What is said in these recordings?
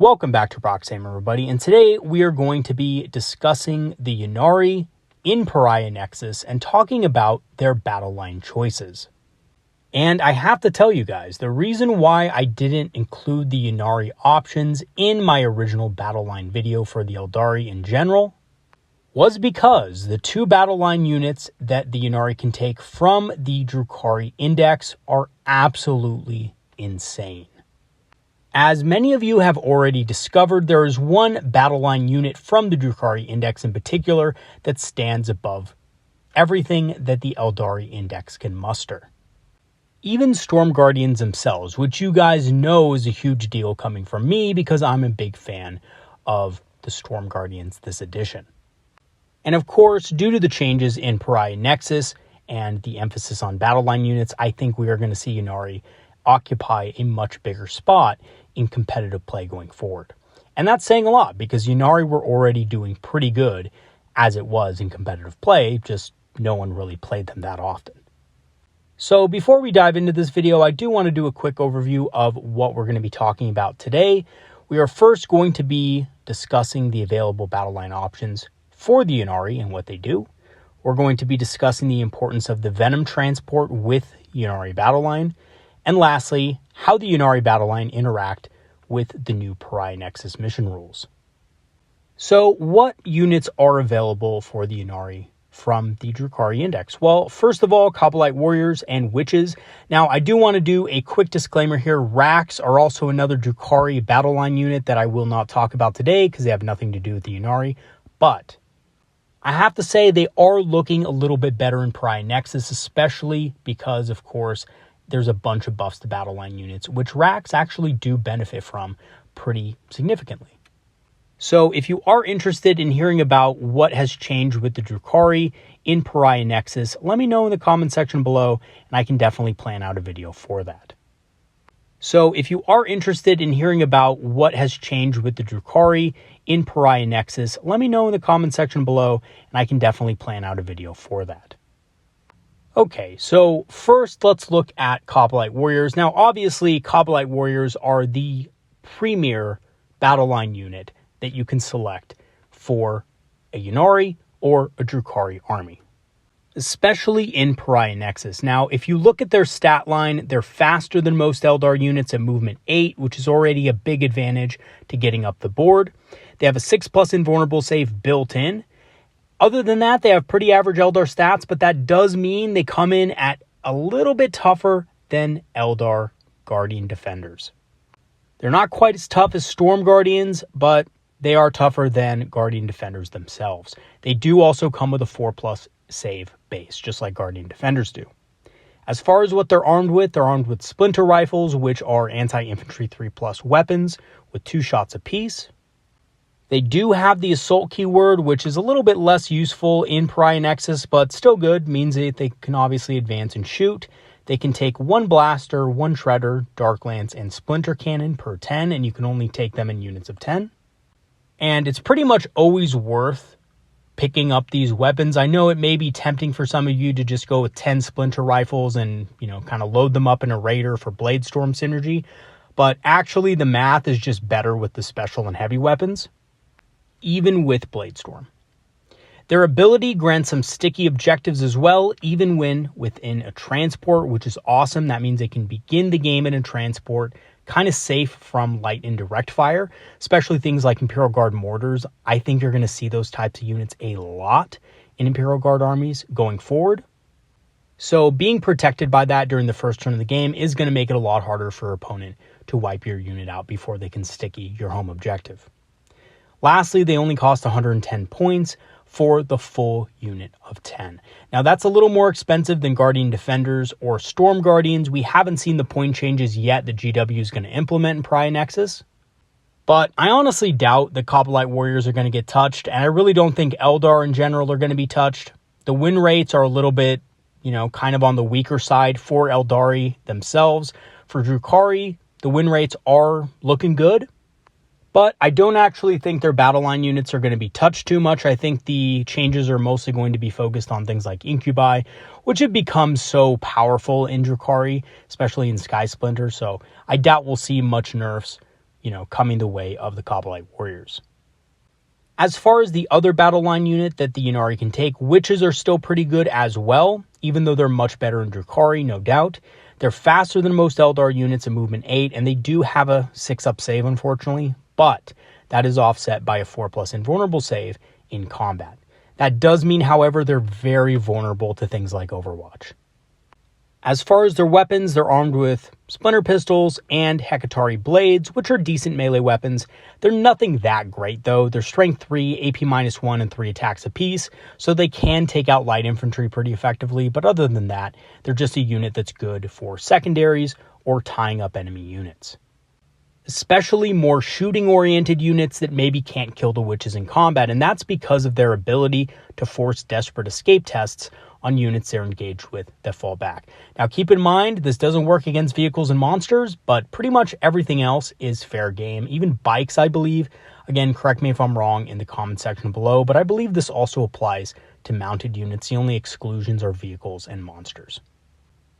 Welcome back to Proxy, everybody, and today we are going to be discussing the Ynnari in Pariah Nexus and talking about their Battleline choices. And I have to tell you guys, the reason why I didn't include the Ynnari options in my original Battleline video for the Eldari in general was because the two Battleline units that the Ynnari can take from the Drukhari Index are absolutely insane. As many of you have already discovered, there is one Battleline unit from the Drukhari Index in particular that stands above everything that the Eldari Index can muster. Even Storm Guardians themselves, which you guys know is a huge deal coming from me because I'm a big fan of the Storm Guardians this edition. And of course, due to the changes in Pariah Nexus and the emphasis on Battleline units, I think we are going to see Ynnari occupy a much bigger spot in competitive play going forward. And that's saying a lot because Ynnari were already doing pretty good as it was in competitive play, just no one really played them that often. So before we dive into this video, I do want to do a quick overview of what we're going to be talking about today. We are first going to be discussing the available Battleline options for the Ynnari and what they do. We're going to be discussing the importance of the Venom transport with Ynnari Battleline. And lastly, how the Ynnari Battleline interact with the new Pariah Nexus mission rules. So what units are available for the Ynnari from the Drukhari Index? Well, first of all, Kabalite Warriors and Wytches. Now, I do want to do a quick disclaimer here. Racks are also another Drukhari Battleline unit that I will not talk about today because they have nothing to do with the Ynnari. But I have to say they are looking a little bit better in Pariah Nexus, especially because, of course, there's a bunch of buffs to Battleline units, which racks actually do benefit from pretty significantly. So if you are interested in hearing about what has changed with the Drukhari in Pariah Nexus, let me know in the comment section below, and I can definitely plan out a video for that. So if you are interested in hearing about what has changed with the Drukhari in Pariah Nexus, let me know in the comment section below, and I can definitely plan out a video for that. Okay, so first let's look at Kabalite Warriors. Now, obviously, Kabalite Warriors are the premier Battleline unit that you can select for a Ynnari or a Drukhari army, especially in Pariah Nexus. Now, if you look at their stat line, they're faster than most Eldar units at movement 8, which is already a big advantage to getting up the board. They have a 6+ invulnerable save built in. Other than that, they have pretty average Eldar stats, but that does mean they come in at a little bit tougher than Eldar Guardian Defenders. They're not quite as tough as Storm Guardians, but they are tougher than Guardian Defenders themselves. They do also come with a 4+ save base, just like Guardian Defenders do. As far as what they're armed with splinter rifles, which are anti-infantry 3+ weapons with 2 shots apiece. They do have the assault keyword, which is a little bit less useful in Pariah Nexus, but still good. Means that they can obviously advance and shoot. They can take 1 blaster, 1 shredder, dark lance, and splinter cannon per 10, and you can only take them in units of 10. And it's pretty much always worth picking up these weapons. I know it may be tempting for some of you to just go with 10 splinter rifles and, kind of load them up in a Raider for Bladestorm synergy, but actually the math is just better with the special and heavy weapons, even with Bladestorm. Their ability grants some sticky objectives as well, even when within a transport, which is awesome. That means they can begin the game in a transport, kind of safe from light and direct fire, especially things like Imperial Guard mortars. I think you're going to see those types of units a lot in Imperial Guard armies going forward. So being protected by that during the first turn of the game is going to make it a lot harder for your opponent to wipe your unit out before they can sticky your home objective. Lastly, they only cost 110 points for the full unit of 10. Now, that's a little more expensive than Guardian Defenders or Storm Guardians. We haven't seen the point changes yet that GW is going to implement in Pariah Nexus. But I honestly doubt that Kabalite Warriors are going to get touched, and I really don't think Eldar in general are going to be touched. The win rates are a little bit, kind of on the weaker side for Eldari themselves. For Drukhari, the win rates are looking good. But I don't actually think their Battleline units are going to be touched too much. I think the changes are mostly going to be focused on things like Incubi, which have become so powerful in Drukhari, especially in Sky Splinter. So I doubt we'll see much nerfs coming the way of the Kabalite warriors. As far as the other Battleline unit that the Ynnari can take, Wytches are still pretty good as well, even though they're much better in Drukhari, no doubt. They're faster than most Eldar units in movement 8, and they do have a 6-up save, unfortunately, but that is offset by a 4+ invulnerable save in combat. That does mean, however, they're very vulnerable to things like Overwatch. As far as their weapons, they're armed with splinter pistols and Hekatari blades, which are decent melee weapons. They're nothing that great, though. They're strength 3, AP -1, and 3 attacks apiece, so they can take out light infantry pretty effectively, but other than that, they're just a unit that's good for secondaries or tying up enemy units. Especially more shooting-oriented units that maybe can't kill the Wytches in combat, and that's because of their ability to force desperate escape tests on units they're engaged with that fall back. Now keep in mind, this doesn't work against vehicles and monsters, but pretty much everything else is fair game. Even bikes, I believe. Again, correct me if I'm wrong in the comment section below, but I believe this also applies to mounted units. The only exclusions are vehicles and monsters.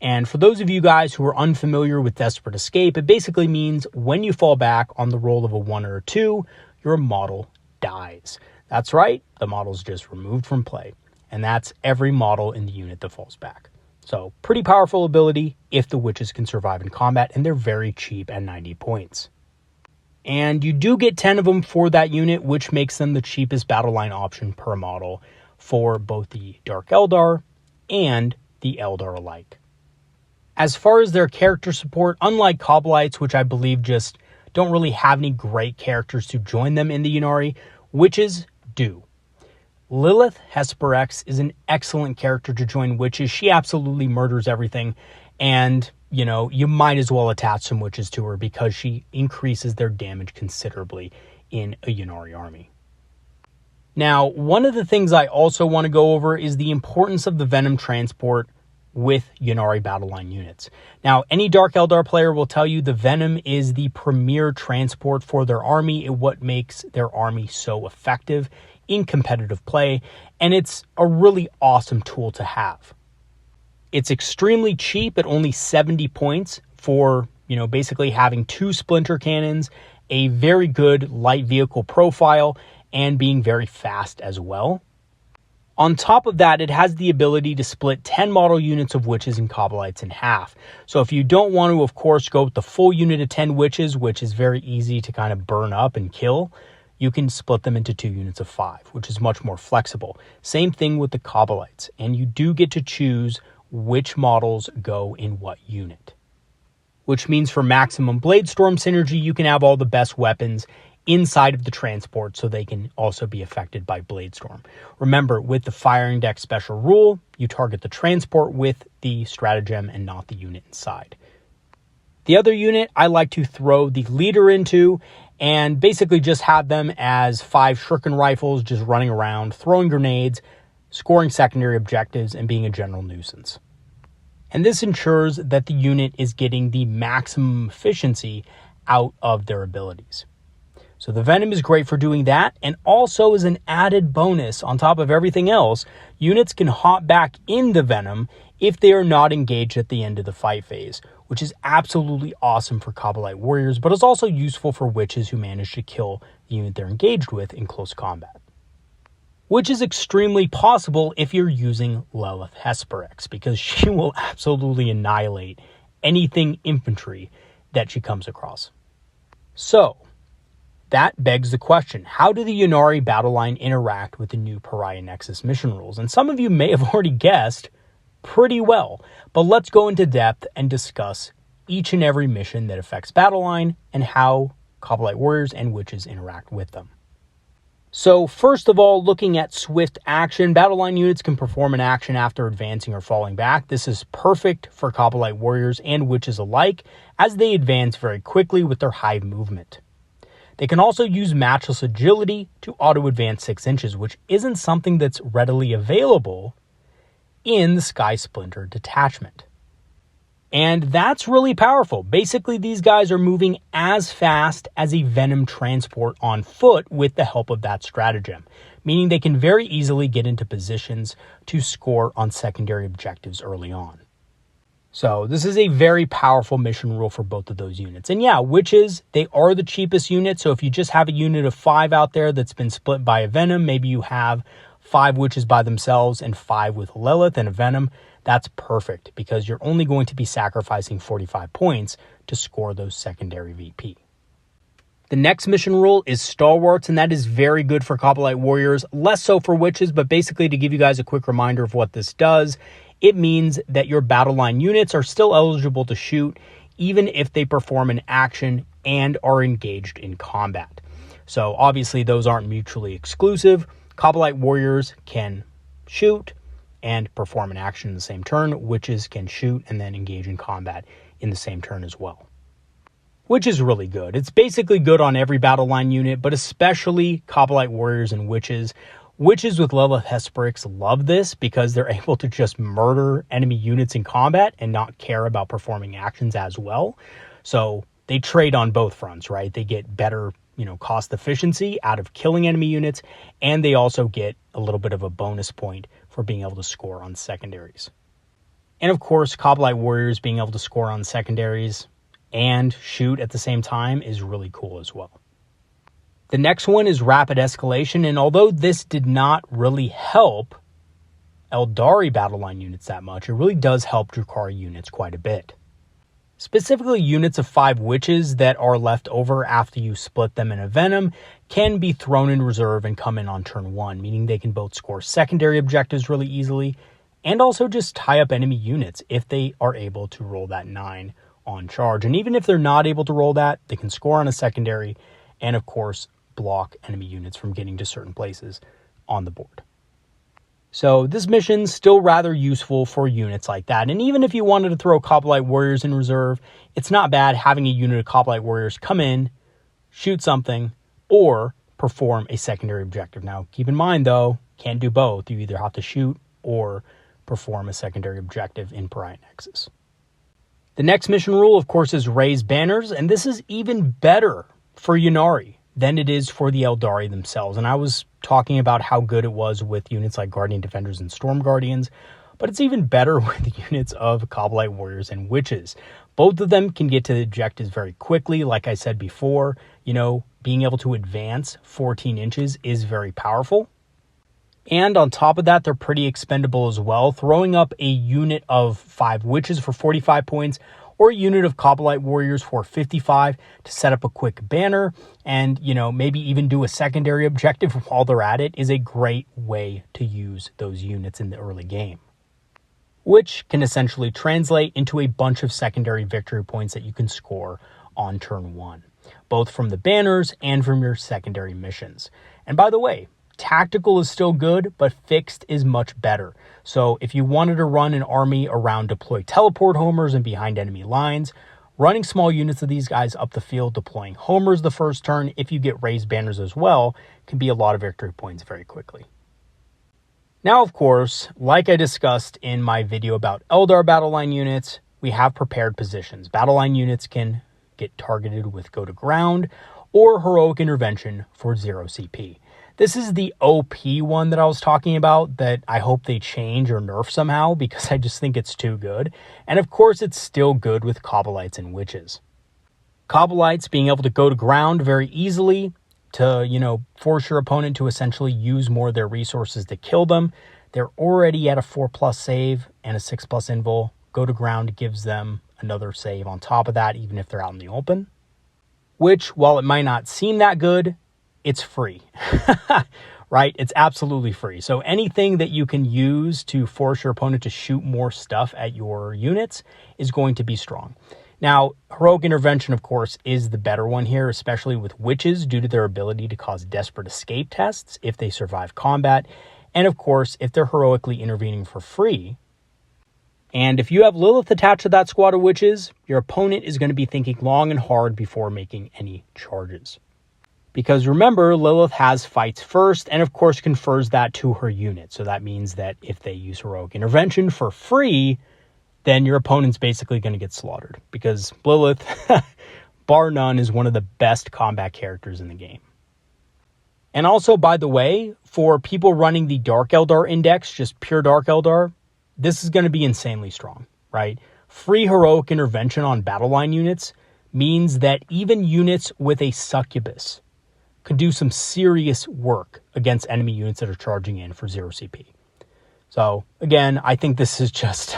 And for those of you guys who are unfamiliar with Desperate Escape, it basically means when you fall back on the roll of a 1 or a 2, your model dies. That's right, the model's just removed from play. And that's every model in the unit that falls back. So pretty powerful ability if the Wytches can survive in combat, and they're very cheap at 90 points. And you do get 10 of them for that unit, which makes them the cheapest Battleline option per model for both the Dark Eldar and the Eldar alike. As far as their character support, unlike Kabalites, which I believe just don't really have any great characters to join them in the Ynnari, Wytches do. Lilith Hesperex is an excellent character to join Wytches. She absolutely murders everything, and you might as well attach some Wytches to her because she increases their damage considerably in a Ynnari army. Now, one of the things I also want to go over is the importance of the Venom transport with Ynnari Battleline units. Now, any Dark Eldar player will tell you the Venom is the premier transport for their army and what makes their army so effective in competitive play, and it's a really awesome tool to have. It's extremely cheap at only 70 points for, basically having 2 splinter cannons, a very good light vehicle profile, and being very fast as well. On top of that, it has the ability to split 10 model units of Wytches and Kabalites in half. So if you don't want to, of course, go with the full unit of 10 Wytches, which is very easy to kind of burn up and kill, you can split them into 2 units of 5, which is much more flexible. Same thing with the Kabalites, and you do get to choose which models go in what unit. Which means for maximum Bladestorm synergy, you can have all the best weapons inside of the transport so they can also be affected by Bladestorm. Remember, with the firing deck special rule, you target the transport with the stratagem and not the unit inside. The other unit I like to throw the leader into and basically just have them as 5 shuriken rifles just running around, throwing grenades, scoring secondary objectives, and being a general nuisance. And this ensures that the unit is getting the maximum efficiency out of their abilities. So the Venom is great for doing that, and also as an added bonus on top of everything else, units can hop back in the Venom if they are not engaged at the end of the fight phase, which is absolutely awesome for Kabalite warriors, but is also useful for Wytches who manage to kill the unit they're engaged with in close combat. Which is extremely possible if you're using Lilith Hesperex, because she will absolutely annihilate anything infantry that she comes across. So, that begs the question, how do the Ynnari Battleline interact with the new Pariah Nexus mission rules? And some of you may have already guessed pretty well, but let's go into depth and discuss each and every mission that affects Battleline and how Kabalite warriors and Wytches interact with them. So first of all, looking at swift action, Battleline units can perform an action after advancing or falling back. This is perfect for Kabalite warriors and Wytches alike, as they advance very quickly with their high movement. They can also use matchless agility to auto-advance 6 inches, which isn't something that's readily available in the Sky Splinter detachment. And that's really powerful. Basically, these guys are moving as fast as a Venom transport on foot with the help of that stratagem, meaning they can very easily get into positions to score on secondary objectives early on. So this is a very powerful mission rule for both of those units. And yeah, Wytches, they are the cheapest unit. So if you just have a unit of 5 out there that's been split by a Venom, maybe you have 5 Wytches by themselves and 5 with Lilith and a Venom, that's perfect because you're only going to be sacrificing 45 points to score those secondary VP. The next mission rule is Stalwarts, and that is very good for Kabalite warriors, less so for Wytches, but basically to give you guys a quick reminder of what this does, it means that your Battleline units are still eligible to shoot, even if they perform an action and are engaged in combat. So obviously those aren't mutually exclusive. Kabalite warriors can shoot and perform an action in the same turn. Wytches can shoot and then engage in combat in the same turn as well, which is really good. It's basically good on every Battleline unit, but especially Kabalite warriors and Wytches. Wytches with Lilith Hesperix love this because they're able to just murder enemy units in combat and not care about performing actions as well. So they trade on both fronts, right? They get better, cost efficiency out of killing enemy units, and they also get a little bit of a bonus point for being able to score on secondaries. And of course, Kabalite warriors being able to score on secondaries and shoot at the same time is really cool as well. The next one is Rapid Escalation, and although this did not really help Eldari Battleline units that much, it really does help Drukhari units quite a bit. Specifically, units of 5 Wytches that are left over after you split them in a Venom can be thrown in reserve and come in on turn 1, meaning they can both score secondary objectives really easily and also just tie up enemy units if they are able to roll that 9 on charge. And even if they're not able to roll that, they can score on a secondary and, of course, block enemy units from getting to certain places on the board. So this mission's still rather useful for units like that. And even if you wanted to throw Kabalite warriors in reserve, it's not bad having a unit of Kabalite warriors come in, shoot something, or perform a secondary objective. Now, keep in mind, though, can't do both. You either have to shoot or perform a secondary objective in Pariah Nexus. The next mission rule, of course, is Raise Banners, and this is even better for Ynnari than it is for the Eldari themselves. And I was talking about how good it was with units like Guardian Defenders and Storm Guardians, but it's even better with units of Kabalite warriors and Wytches. Both of them can get to the objectives very quickly. Like I said before, being able to advance 14 inches is very powerful. And on top of that, they're pretty expendable as well. Throwing up a unit of 5 Wytches for 45 points or a unit of Kabalite warriors for 55 to set up a quick banner and, maybe even do a secondary objective while they're at it is a great way to use those units in the early game, which can essentially translate into a bunch of secondary victory points that you can score on turn 1, both from the banners and from your secondary missions. And by the way, tactical is still good, but fixed is much better. So if you wanted to run an army around deploy teleport homers and behind enemy lines, running small units of these guys up the field, deploying homers the first turn, if you get raised banners as well, can be a lot of victory points very quickly. Now, of course, like I discussed in my video about Eldar Battleline units, we have prepared positions. Battleline units can get targeted with Go to Ground or Heroic Intervention for 0 CP. This is the OP one that I was talking about that I hope they change or nerf somehow because I just think it's too good. And of course, it's still good with Kabalites and Wytches. Kabalites being able to go to ground very easily to, force your opponent to essentially use more of their resources to kill them. They're already at a 4+ save and a 6+ invul. Go to ground gives them another save on top of that, even if they're out in the open. Which, while it might not seem that good, it's free, right? It's absolutely free. So anything that you can use to force your opponent to shoot more stuff at your units is going to be strong. Now, Heroic Intervention, of course, is the better one here, especially with Wytches due to their ability to cause desperate escape tests if they survive combat. And of course, if they're heroically intervening for free. And if you have Lilith attached to that squad of Wytches, your opponent is going to be thinking long and hard before making any charges. Because remember, Lilith has fights first and of course confers that to her unit. So that means that if they use Heroic Intervention for free, then your opponent's basically going to get slaughtered. Because Lilith, bar none, is one of the best combat characters in the game. And also, by the way, for people running the Dark Eldar index, just pure Dark Eldar, this is going to be insanely strong, right? free heroic intervention on Battleline units means that even units with a succubus could do some serious work against enemy units that are charging in for 0 CP. So again, I think this is just,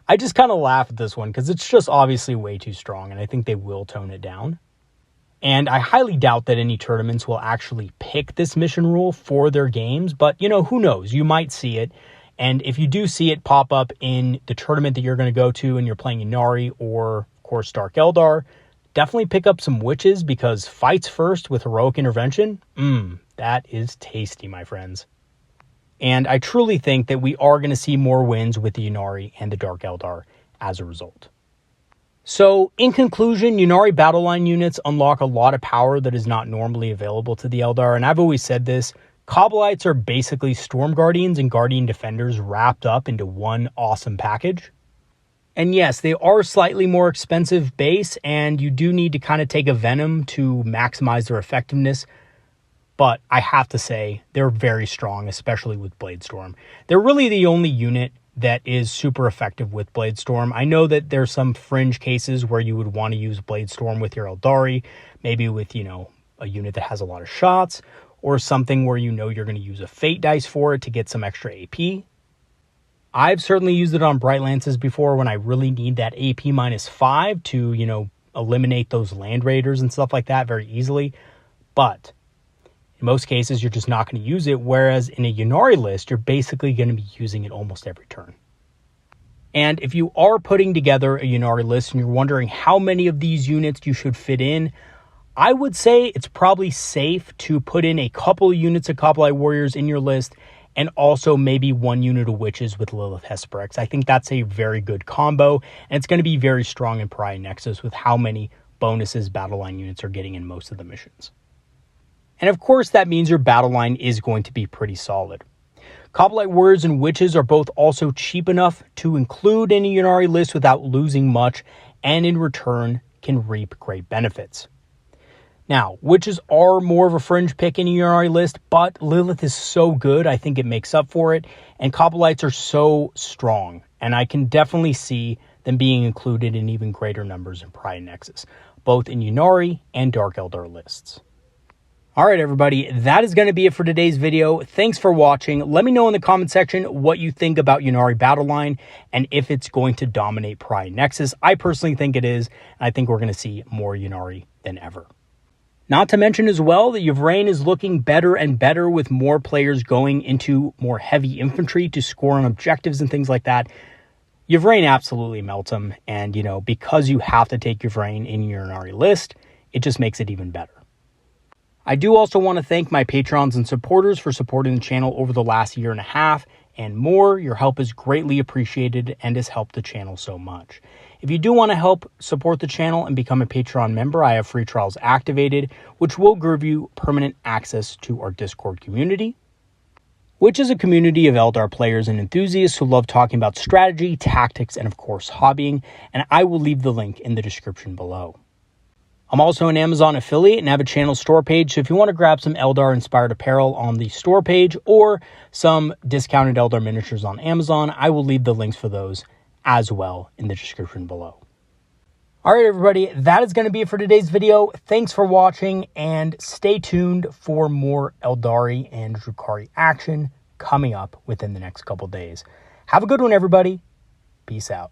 I just kind of laugh at this one because it's just obviously way too strong, and I think they will tone it down. And I highly doubt that any tournaments will actually pick this mission rule for their games, but who knows? You might see it. And if you do see it pop up in the tournament that you're going to go to and you're playing Ynnari or, of course, Dark Eldar, definitely pick up some Wytches, because fights first with heroic intervention, that is tasty, my friends. And I truly think that we are going to see more wins with the Ynnari and the Dark Eldar as a result. So, in conclusion, Ynnari Battleline units unlock a lot of power that is not normally available to the Eldar, and I've always said this, Kabalites are basically Storm Guardians and Guardian Defenders wrapped up into one awesome package. And yes, they are slightly more expensive base, and you do need to kind of take a Venom to maximize their effectiveness, but I have to say, they're very strong, especially with Bladestorm. They're really the only unit that is super effective with Bladestorm. I know that there's some fringe cases where you would want to use Bladestorm with your Eldari, maybe with, a unit that has a lot of shots, or something where you're going to use a Fate dice for it to get some extra AP. I've certainly used it on Bright Lances before when I really need that AP -5 to, eliminate those Land Raiders and stuff like that very easily. But in most cases, you're just not going to use it, whereas in a Ynnari list, you're basically going to be using it almost every turn. And if you are putting together a Ynnari list and you're wondering how many of these units you should fit in, I would say it's probably safe to put in a couple of units of Kabalite Warriors in your list, and also maybe one unit of Wytches with Lilith Hesperex. I think that's a very good combo, and it's going to be very strong in Pariah Nexus with how many bonuses Battleline units are getting in most of the missions. And of course, that means your battle line is going to be pretty solid. Kabalite Warriors and Wytches are both also cheap enough to include in a Ynnari list without losing much, and in return can reap great benefits. Now, Wytches are more of a fringe pick in a Ynnari list, but Lilith is so good, I think it makes up for it, and Kabalites are so strong, and I can definitely see them being included in even greater numbers in Pariah Nexus, both in Ynnari and Dark Eldar lists. Alright everybody, that is going to be it for today's video. Thanks for watching. Let me know in the comment section what you think about Ynnari Battleline and if it's going to dominate Pariah Nexus. I personally think it is, and I think we're going to see more Ynnari than ever. Not to mention as well that Yvrain is looking better and better with more players going into more heavy infantry to score on objectives and things like that. Yvrain absolutely melts them, and because you have to take Yvrain in your Ynnari list, it just makes it even better. I do also want to thank my patrons and supporters for supporting the channel over the last year and a half and more. Your help is greatly appreciated and has helped the channel so much. If you do want to help support the channel and become a Patreon member, I have free trials activated, which will give you permanent access to our Discord community, which is a community of Eldar players and enthusiasts who love talking about strategy, tactics, and of course hobbying, and I will leave the link in the description below. I'm also an Amazon affiliate and have a channel store page, so if you want to grab some Eldar-inspired apparel on the store page or some discounted Eldar miniatures on Amazon, I will leave the links for those as well in the description below. Alright everybody, that is going to be it for today's video. Thanks for watching, and stay tuned for more Eldari and Drukhari action coming up within the next couple days. Have a good one everybody. Peace out.